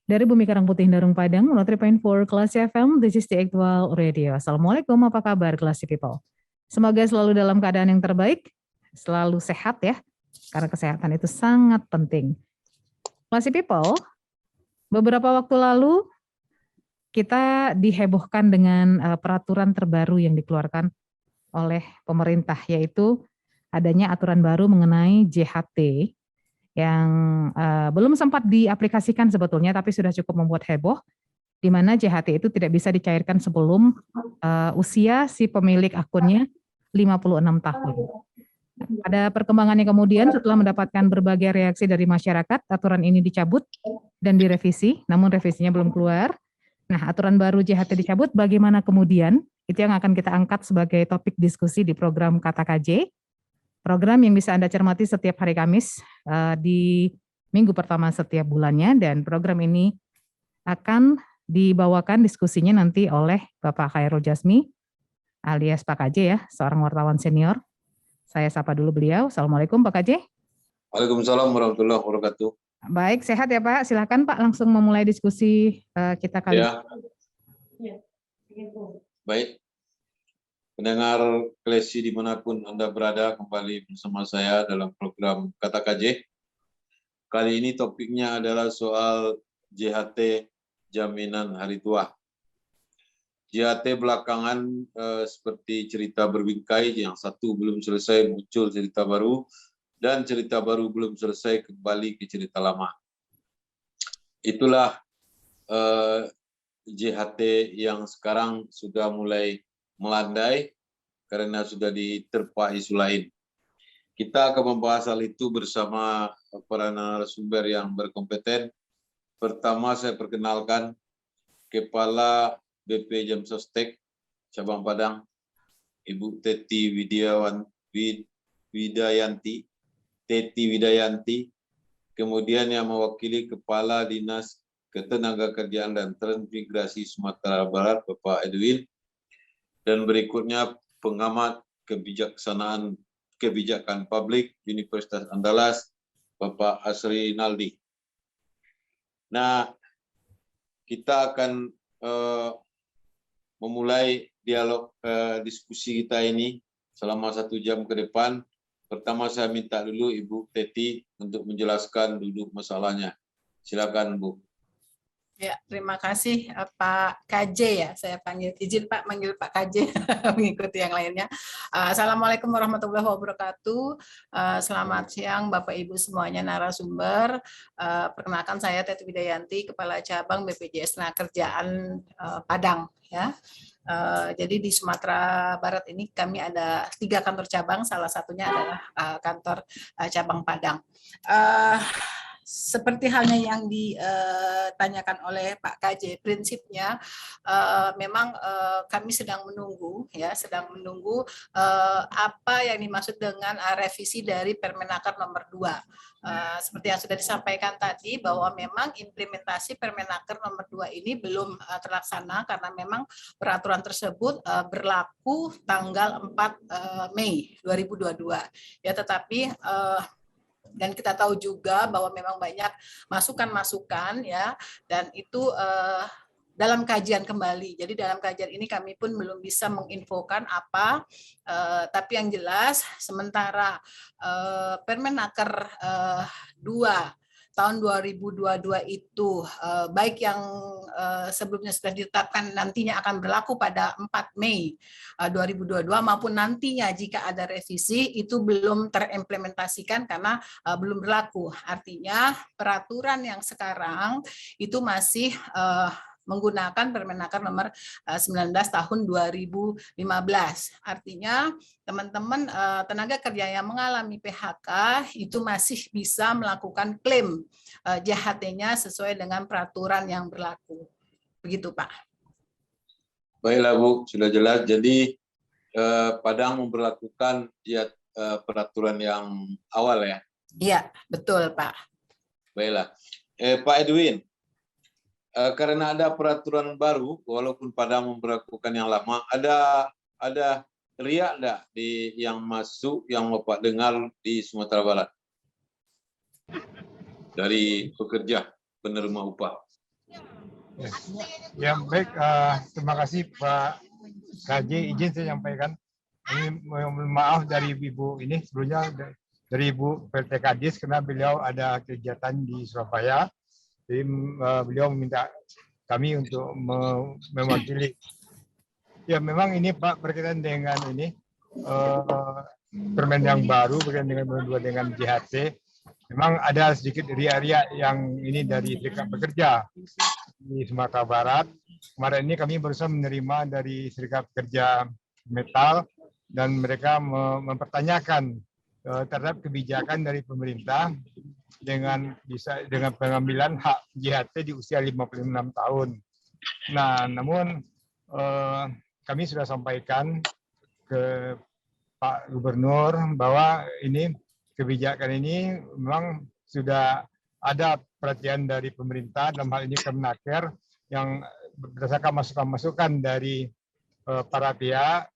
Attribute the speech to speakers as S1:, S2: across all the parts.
S1: Dari Bumi Karang Putih Darung Padang, 103.4 Kelas FM, this is the actual radio. Assalamualaikum, apa kabar Classy People? Semoga selalu dalam keadaan yang terbaik, selalu sehat ya, karena kesehatan itu sangat penting. Classy People, beberapa waktu lalu kita dihebohkan dengan peraturan terbaru yang dikeluarkan oleh pemerintah, yaitu adanya aturan baru mengenai JHT, yang belum sempat diaplikasikan sebetulnya, tapi sudah cukup membuat heboh, di mana JHT itu tidak bisa dicairkan sebelum usia si pemilik akunnya 56 tahun. Pada perkembangannya kemudian, setelah mendapatkan berbagai reaksi dari masyarakat, aturan ini dicabut dan direvisi, namun revisinya belum keluar. Nah, aturan baru JHT dicabut, bagaimana kemudian? Itu yang akan kita angkat sebagai topik diskusi di program Kata KJ. Program yang bisa Anda cermati setiap hari Kamis di minggu pertama setiap bulannya, dan program ini akan dibawakan diskusinya nanti oleh Bapak Khairul Jasmi alias Pak KJ ya, seorang wartawan senior. Saya sapa dulu beliau. Assalamualaikum Pak KJ.
S2: Waalaikumsalam warahmatullahi wabarakatuh.
S1: Baik, sehat ya Pak. Silakan Pak langsung memulai diskusi kita kali ini.
S2: Baik. Pendengar Klesi dimanapun Anda berada, kembali bersama saya dalam program Kata KJ. Kali ini topiknya adalah soal JHT Jaminan Hari Tua. JHT belakangan seperti cerita berbingkai, yang satu belum selesai muncul cerita baru, dan cerita baru belum selesai kembali ke cerita lama. Itulah JHT yang sekarang sudah mulai melandai karena sudah diterpa isu lain. Kita akan membahas hal itu bersama para narasumber yang berkompeten. Pertama saya perkenalkan Kepala BP Jamsostek Cabang Padang, Ibu Teti Widayanti. Kemudian yang mewakili Kepala Dinas Ketenagakerjaan dan Transmigrasi Sumatera Barat, Bapak Edwin. Dan berikutnya pengamat kebijakan publik Universitas Andalas, Bapak Asri Naldi. Nah, kita akan memulai dialog diskusi kita ini selama 1 jam ke depan. Pertama saya minta dulu Ibu Teti untuk menjelaskan dulu masalahnya. Silakan Bu.
S3: Ya, terima kasih Pak KJ ya, saya panggil, izin Pak manggil Pak KJ mengikuti yang lainnya. Assalamualaikum warahmatullahi wabarakatuh. Selamat siang Bapak Ibu semuanya narasumber. Perkenalkan saya Teti Widayanti, Kepala Cabang BPJS Tenagakerjaan Padang ya. Jadi di Sumatera Barat ini kami ada 3 kantor cabang, salah satunya adalah kantor cabang Padang. Seperti halnya yang ditanyakan oleh Pak KJ, prinsipnya memang kami sedang menunggu apa yang dimaksud dengan revisi dari Permenaker nomor 2. Seperti yang sudah disampaikan tadi bahwa memang implementasi Permenaker nomor 2 ini belum terlaksana karena memang peraturan tersebut berlaku tanggal 4 Mei 2022. Ya, tetapi dan kita tahu juga bahwa memang banyak masukan-masukan ya, dan itu dalam kajian kembali. Jadi dalam kajian ini kami pun belum bisa menginfokan apa, tapi yang jelas sementara Permenaker 2 tahun 2022 itu baik yang sebelumnya sudah ditetapkan nantinya akan berlaku pada 4 Mei 2022 maupun nantinya jika ada revisi itu belum terimplementasikan karena belum berlaku. Artinya peraturan yang sekarang itu masih menggunakan Permenaker nomor 19 tahun 2015. Artinya teman-teman tenaga kerja yang mengalami PHK itu masih bisa melakukan klaim JHT-nya sesuai dengan peraturan yang berlaku. Begitu Pak.
S2: Baiklah Bu, sudah jelas. Jadi Padang memperlakukan peraturan yang awal ya?
S3: Iya, betul Pak.
S2: Baiklah. Pak Edwin, karena ada peraturan baru, walaupun Padang memperlakukan yang lama, ada riak enggak di yang masuk yang Bapak dengar di Sumatera Barat dari pekerja penerima upah?
S4: Ya, baik. Terima kasih Pak KJ. Izin saya sampaikan. Ini mohon maaf dari Ibu ini sebelumnya dari Ibu PLT Kadis karena beliau ada kegiatan di Surabaya. Jadi beliau meminta kami untuk mewakili. Ya, memang ini Pak berkaitan dengan ini permen yang baru berkaitan dengan berdua dengan JHT. Memang ada sedikit ria-ria yang ini dari Serikat Pekerja di Sumatera Barat. Kemarin ini kami berusaha menerima dari Serikat Pekerja Metal dan mereka mempertanyakan terhadap kebijakan dari pemerintah dengan pengambilan hak JHT di usia 56 tahun. Nah, namun kami sudah sampaikan ke Pak Gubernur bahwa ini kebijakan ini memang sudah ada perhatian dari pemerintah, dalam hal ini Kemenaker, yang berdasarkan masukan-masukan dari para pihak,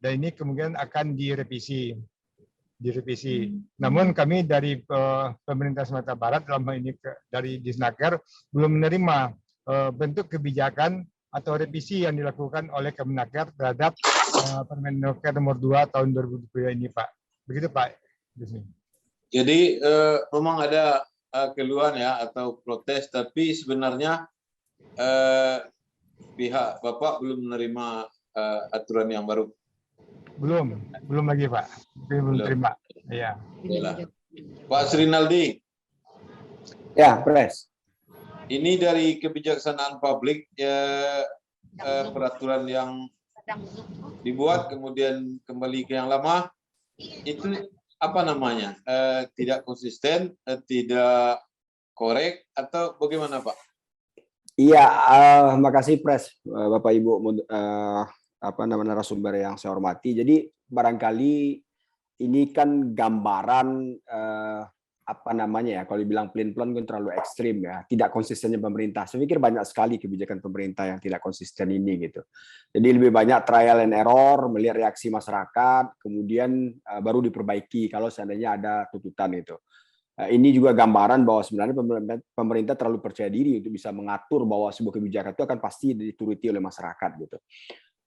S4: dan ini kemungkinan akan direvisi. Namun kami dari pemerintah Sumatera Barat, dalam hal ini dari Disnaker, belum menerima bentuk kebijakan atau revisi yang dilakukan oleh Kemenaker terhadap Permenaker nomor 2 tahun 2023 ini, Pak. Begitu, Pak.
S2: Jadi memang ada keluhan ya atau protes, tapi sebenarnya pihak Bapak belum menerima aturan yang baru.
S4: Belum lagi Pak. Belum terima. Iya.
S2: Pak Srinaldi.
S5: Ya, Pres.
S2: Ini dari kebijaksanaan publik peraturan yang dibuat kemudian kembali ke yang lama itu apa namanya, tidak konsisten, tidak korek, atau bagaimana Pak?
S5: Iya, makasih Pres, Bapak Ibu narasumber yang saya hormati. Jadi barangkali ini kan gambaran kalau dibilang pelin-pelan kan terlalu ekstrim ya, tidak konsistennya pemerintah. Saya pikir banyak sekali kebijakan pemerintah yang tidak konsisten ini gitu. Jadi lebih banyak trial and error, melihat reaksi masyarakat, kemudian baru diperbaiki kalau seandainya ada tuntutan itu. Ini juga gambaran bahwa sebenarnya pemerintah terlalu percaya diri untuk bisa mengatur bahwa sebuah kebijakan itu akan pasti dituruti oleh masyarakat gitu.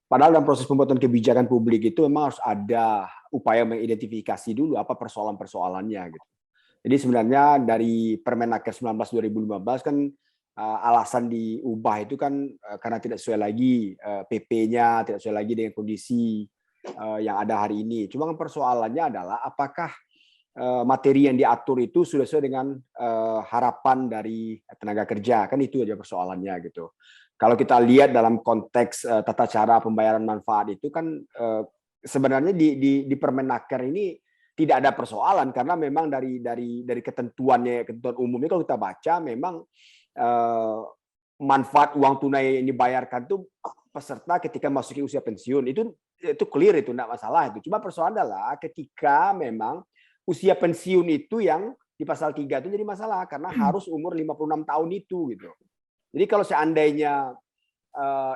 S5: Padahal dalam proses pembuatan kebijakan publik itu memang harus ada upaya mengidentifikasi dulu apa persoalan-persoalannya gitu. Jadi sebenarnya dari Permenaker 19 2015 kan alasan diubah itu kan karena tidak sesuai lagi PP-nya, tidak sesuai lagi dengan kondisi yang ada hari ini. Cuma persoalannya adalah apakah materi yang diatur itu sudah sesuai dengan harapan dari tenaga kerja, kan itu aja persoalannya gitu. Kalau kita lihat dalam konteks tata cara pembayaran manfaat itu kan sebenarnya di Permenaker ini tidak ada persoalan karena memang dari ketentuan umumnya kalau kita baca memang manfaat uang tunai yang dibayarkan itu peserta ketika masuki usia pensiun itu clear, itu tidak masalah itu. Cuma persoalan adalah ketika memang usia pensiun itu yang di pasal 3 itu jadi masalah karena harus umur 56 tahun itu gitu. Jadi kalau seandainya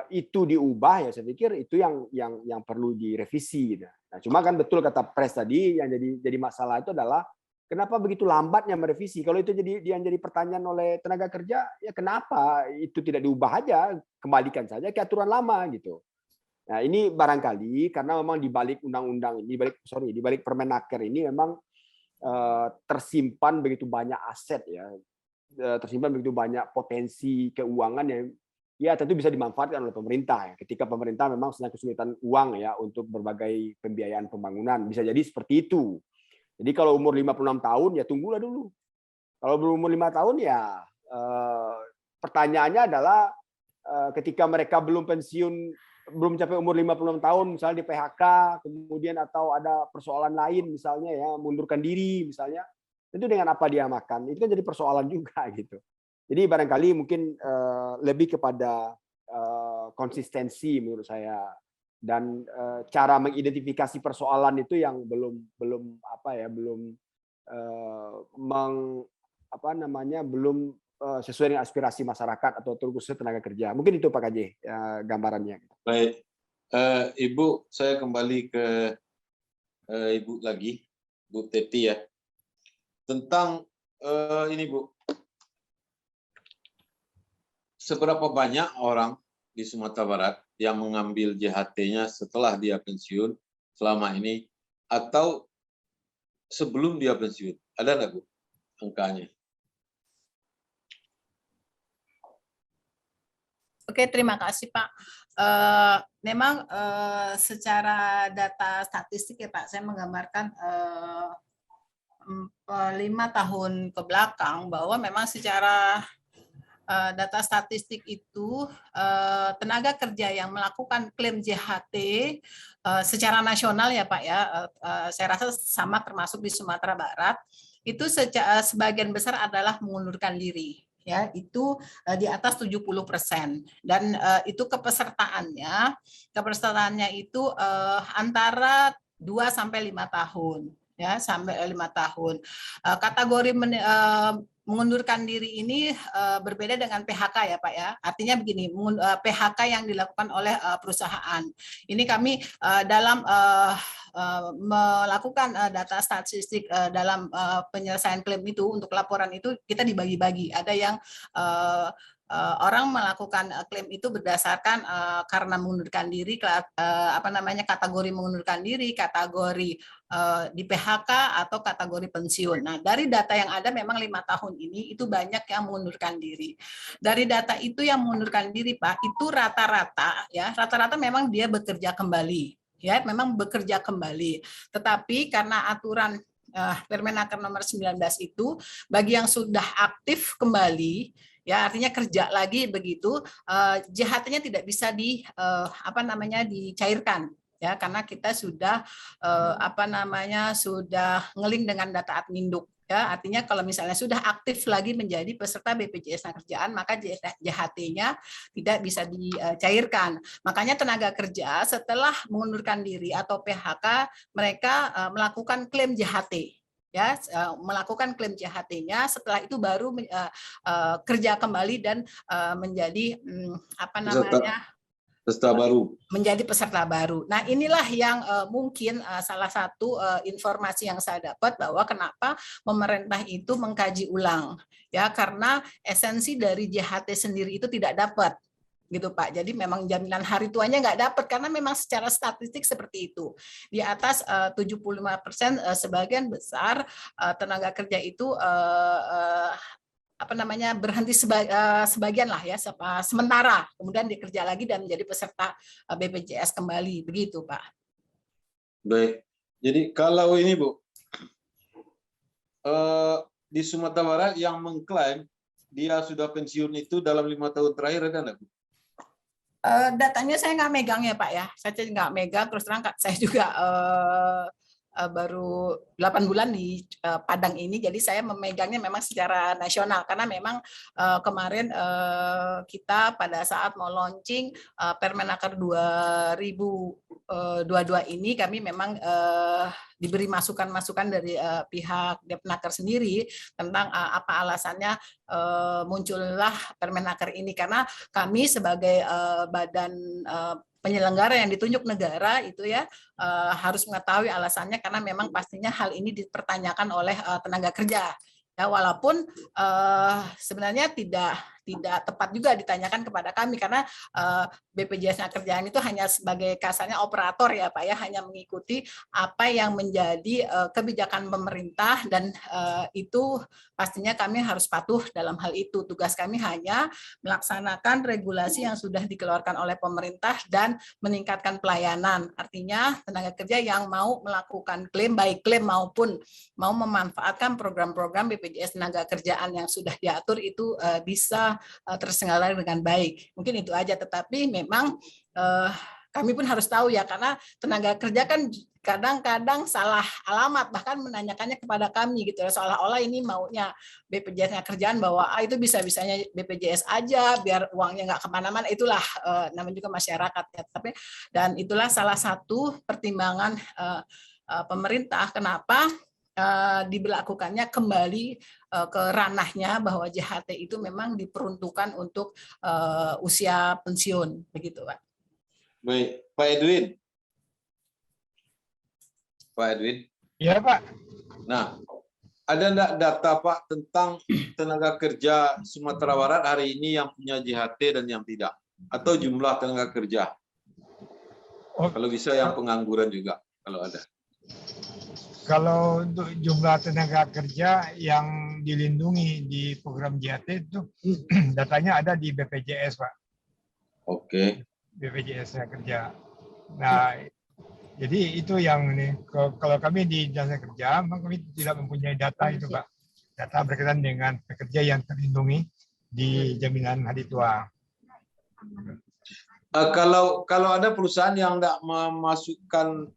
S5: itu diubah ya saya pikir itu yang perlu direvisi gitu. Nah, cuma kan betul kata Pres tadi yang jadi masalah itu adalah kenapa begitu lambatnya merevisi? Kalau itu yang jadi pertanyaan oleh tenaga kerja, ya kenapa itu tidak diubah aja, kembalikan saja ke aturan lama gitu. Nah, ini barangkali karena memang di balik undang-undang ini, di balik Permenaker ini memang tersimpan begitu banyak aset ya, tersimpan begitu banyak potensi keuangan yang ya tentu bisa dimanfaatkan oleh pemerintah ya. Ketika pemerintah memang sedang kesulitan uang ya untuk berbagai pembiayaan pembangunan, bisa jadi seperti itu. Jadi kalau umur 56 tahun ya tunggulah dulu. Kalau berumur 5 tahun ya pertanyaannya adalah ketika mereka belum pensiun, belum mencapai umur 56 tahun misalnya di PHK, kemudian atau ada persoalan lain misalnya ya mundurkan diri misalnya, itu dengan apa dia makan? Itu kan jadi persoalan juga gitu. Jadi barangkali mungkin lebih kepada konsistensi menurut saya dan cara mengidentifikasi persoalan itu yang belum sesuai dengan aspirasi masyarakat atau terkhusus tenaga kerja. Mungkin itu Pak KJ gambarannya.
S2: Baik, Ibu, saya kembali ke Ibu lagi, Bu Teti ya, tentang ini Bu. seberapa banyak orang di Sumatera Barat yang mengambil JHT-nya setelah dia pensiun selama ini atau sebelum dia pensiun? Ada nggak, Bu, angkanya?
S3: Oke, terima kasih Pak. Memang secara data statistik ya Pak, saya menggambarkan 5 tahun ke belakang bahwa memang secara data statistik itu tenaga kerja yang melakukan klaim JHT secara nasional ya Pak ya, saya rasa sama termasuk di Sumatera Barat, itu sebagian besar adalah mengundurkan diri. Ya, itu di atas 70% dan itu kepesertaannya itu antara 2 sampai 5 tahun ya, sampai 5 tahun. Kategori mengundurkan diri ini berbeda dengan PHK ya Pak ya. Artinya begini, PHK yang dilakukan oleh perusahaan. Ini kami dalam melakukan data statistik dalam penyelesaian klaim itu, untuk laporan itu kita dibagi-bagi. Ada yang orang melakukan klaim itu berdasarkan karena mengundurkan diri, kategori mengundurkan diri, kategori di PHK atau kategori pensiun. Nah, dari data yang ada memang 5 tahun ini itu banyak yang mengundurkan diri. Dari data itu yang mengundurkan diri Pak, itu rata-rata memang dia bekerja kembali. Ya, memang bekerja kembali. Tetapi karena aturan Permenaker nomor 19 itu, bagi yang sudah aktif kembali, ya artinya kerja lagi begitu, JHT-nya tidak bisa dicairkan. Ya, karena kita sudah sudah ngeling dengan data Adminduk. Ya, artinya kalau misalnya sudah aktif lagi menjadi peserta BPJS Ketenagakerjaan, maka JHT-nya tidak bisa dicairkan. Makanya tenaga kerja setelah mengundurkan diri atau PHK, mereka melakukan klaim JHT. Ya, melakukan klaim JHT-nya, setelah itu baru kerja kembali dan menjadi
S2: peserta baru.
S3: Menjadi peserta baru. Nah, inilah yang mungkin salah satu informasi yang saya dapat, bahwa kenapa pemerintah itu mengkaji ulang. Ya, karena esensi dari JHT sendiri itu tidak dapat. Gitu Pak. Jadi memang jaminan hari tuanya nggak dapat, karena memang secara statistik seperti itu. Di atas 75% sebagian besar tenaga kerja itu berhenti sebagian lah ya, sementara, kemudian dikerja lagi dan menjadi peserta BPJS kembali, begitu Pak.
S2: Baik, jadi kalau ini Bu, di Sumatera Barat yang mengklaim dia sudah pensiun itu dalam 5 tahun terakhir ada nggak Bu?
S3: Datanya saya nggak megang ya Pak ya, saya nggak megang, terus terang saya juga baru 8 bulan di Padang ini, jadi saya memegangnya memang secara nasional, karena memang kemarin kita pada saat mau launching Permenaker 2022 ini, kami memang diberi masukan-masukan dari pihak Depnaker sendiri tentang apa alasannya muncullah Permenaker ini, karena kami sebagai badan penyelenggara yang ditunjuk negara itu ya harus mengetahui alasannya, karena memang pastinya hal ini dipertanyakan oleh tenaga kerja. Ya, walaupun sebenarnya tidak tepat juga ditanyakan kepada kami, karena BPJS Ketenagakerjaan itu hanya sebagai kasarnya operator ya Pak ya, hanya mengikuti apa yang menjadi kebijakan pemerintah, dan itu pastinya kami harus patuh dalam hal itu. Tugas kami hanya melaksanakan regulasi yang sudah dikeluarkan oleh pemerintah dan meningkatkan pelayanan. Artinya tenaga kerja yang mau melakukan klaim, baik klaim maupun mau memanfaatkan program-program BPJS Ketenagakerjaan yang sudah diatur itu bisa terselenggara dengan baik. Mungkin itu aja, tetapi memang kami pun harus tahu ya, karena tenaga kerja kan kadang-kadang salah alamat, bahkan menanyakannya kepada kami gitu, seolah-olah ini maunya BPJS Ketenagakerjaan bahwa itu bisa-bisanya BPJS aja biar uangnya nggak kemana-mana. Itulah namanya juga masyarakat ya. Tapi dan itulah salah satu pertimbangan pemerintah kenapa diberlakukannya kembali ke ranahnya, bahwa JHT itu memang diperuntukkan untuk usia pensiun, begitu Pak.
S2: Baik, Pak Edwin. Pak Edwin.
S4: Iya Pak.
S2: Nah, ada enggak data Pak tentang tenaga kerja Sumatera Barat hari ini yang punya JHT dan yang tidak? Atau jumlah tenaga kerja?
S4: Oh,
S2: Kalau bisa yang pengangguran juga, kalau ada.
S4: kalau untuk jumlah tenaga kerja yang dilindungi di program JHT itu datanya ada di BPJS, Pak.
S2: Oke.
S4: BPJS kerja. Nah, jadi itu yang ini. Kalau kami di Dinas Kerja, memang kami tidak mempunyai data itu, Pak. Data berkaitan dengan pekerja yang terlindungi di jaminan hari tua.
S2: Kalau ada perusahaan yang tidak memasukkan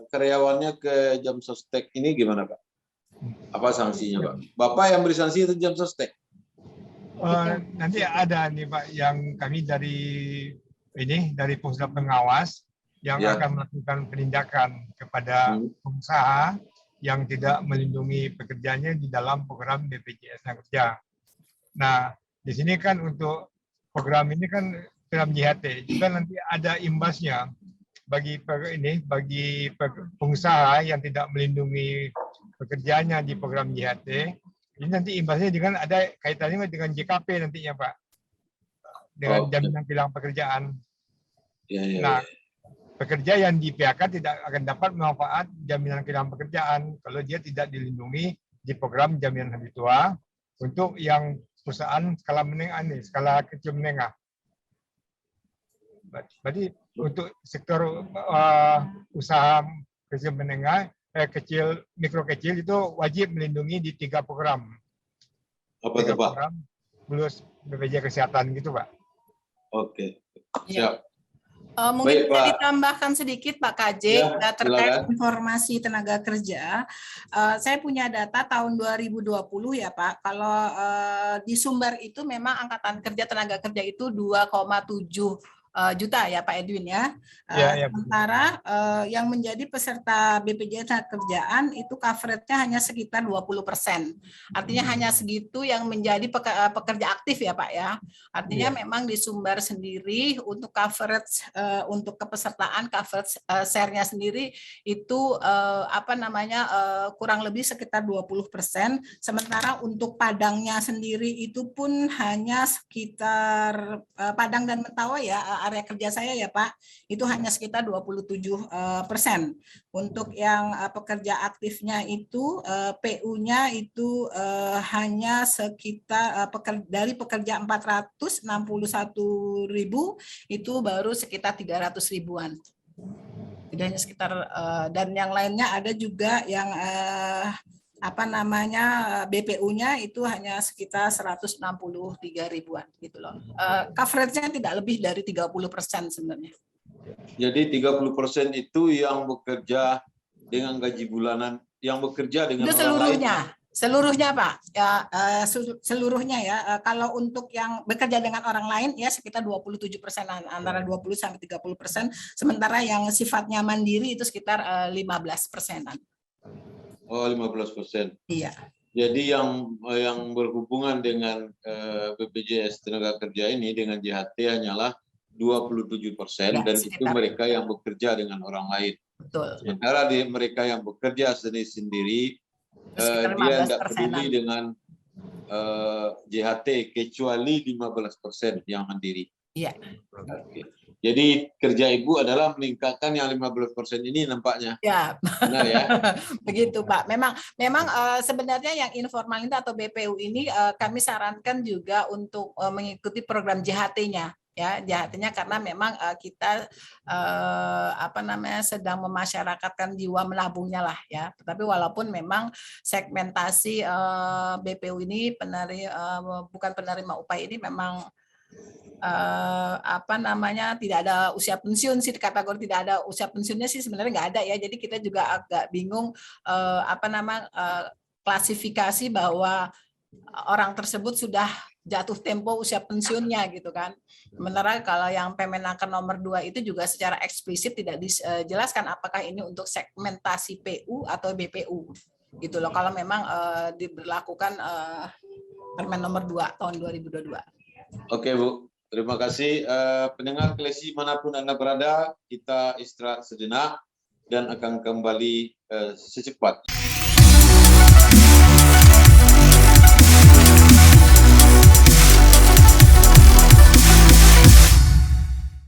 S2: karyawannya ke jam sostek ini gimana Pak? Apa sanksinya Pak? Bapak yang beri sanksi itu jam sostek?
S4: Nanti ada nih Pak yang kami dari Pusat Pengawas yang akan melakukan penindakan kepada pengusaha yang tidak melindungi pekerjanya di dalam program BPJS Kerja. Nah, di sini kan untuk program ini kan program JHT juga nanti ada imbasnya bagi pengusaha yang tidak melindungi pekerjanya di program JHT. Ini nanti imbasnya dengan ada kaitannya dengan JKP nantinya Pak, dengan jaminan kehilangan pekerjaan. Nah, pekerja yang di PHK tidak akan dapat manfaat jaminan kehilangan pekerjaan kalau dia tidak dilindungi di program jaminan hari tua untuk yang perusahaan skala menengah ini, skala kecil menengah. Berarti untuk sektor usaha kecil menengah, mikro kecil itu wajib melindungi di 3 program.
S2: Apa itu Pak?
S4: Program plus BPJS Kesehatan gitu Pak.
S2: Oke, siap.
S3: Mungkin
S2: Baik,
S3: bisa
S2: Pak.
S3: ditambahkan sedikit Pak KJ terkait informasi tenaga kerja. Saya punya data tahun 2020 ya Pak. Kalau di Sumber itu memang angkatan kerja tenaga kerja itu 2,7 juta ya Pak Edwin ya. Sementara yang menjadi peserta BPJS Kerjaan itu coverage-nya hanya sekitar 20%. Artinya hanya segitu yang menjadi pekerja aktif ya Pak ya. Artinya memang di Sumber sendiri untuk coverage untuk kepesertaan coverage share-nya sendiri itu kurang lebih sekitar 20%. Sementara untuk Padangnya sendiri itu pun hanya sekitar Padang dan Mentawai ya area kerja saya ya Pak, itu hanya sekitar 27%. Untuk yang pekerja aktifnya itu PU-nya itu hanya sekitar dari pekerja 461.000 itu baru sekitar 300 ribuan. Jadi hanya sekitar dan yang lainnya ada juga yang BPU-nya itu hanya sekitar 163 ribuan gitu loh. Coverage-nya tidak lebih dari 30% sebenarnya.
S2: Jadi 30% itu yang bekerja dengan gaji bulanan, yang bekerja dengan
S3: itu
S2: orang lain.
S3: Seluruhnya Pak, ya seluruhnya ya. Kalau untuk yang bekerja dengan orang lain ya sekitar 27%, antara 20 sampai 30%. Sementara yang sifatnya mandiri itu sekitar 15%.
S2: Oh, 15%.
S3: Iya.
S2: Jadi yang berhubungan dengan BPJS Tenaga Kerja ini dengan JHT hanyalah 27% dan itu mereka yang bekerja dengan orang lain.
S3: Betul.
S2: Sementara mereka yang bekerja sendiri-sendiri dia tidak peduli dengan JHT kecuali 15% yang mandiri. Iya. Oke. Jadi kerja Ibu adalah meningkatkan yang 15% ini nampaknya.
S3: Ya.
S2: Benar ya?
S3: Begitu Pak. Memang sebenarnya yang informal ini atau BPU ini kami sarankan juga untuk mengikuti program JHT-nya. Ya, JHT-nya karena memang kita sedang memasyarakatkan jiwa menabungnya lah ya. Tetapi walaupun memang segmentasi BPU ini bukan penerima upah ini memang tidak ada usia pensiun sih, kategori tidak ada usia pensiunnya sih sebenarnya nggak ada ya. Jadi kita juga agak bingung klasifikasi bahwa orang tersebut sudah jatuh tempo usia pensiunnya gitu kan. Sementara kalau yang Permenaker nomor 2 itu juga secara eksplisit tidak dijelaskan apakah ini untuk segmentasi PU atau BPU gitu loh. Kalau memang diberlakukan Permen nomor 2 tahun 2022.
S2: Oke Bu. Terima kasih. Pendengar Klesi manapun Anda berada, kita istirahat sejenak dan akan kembali secepatnya.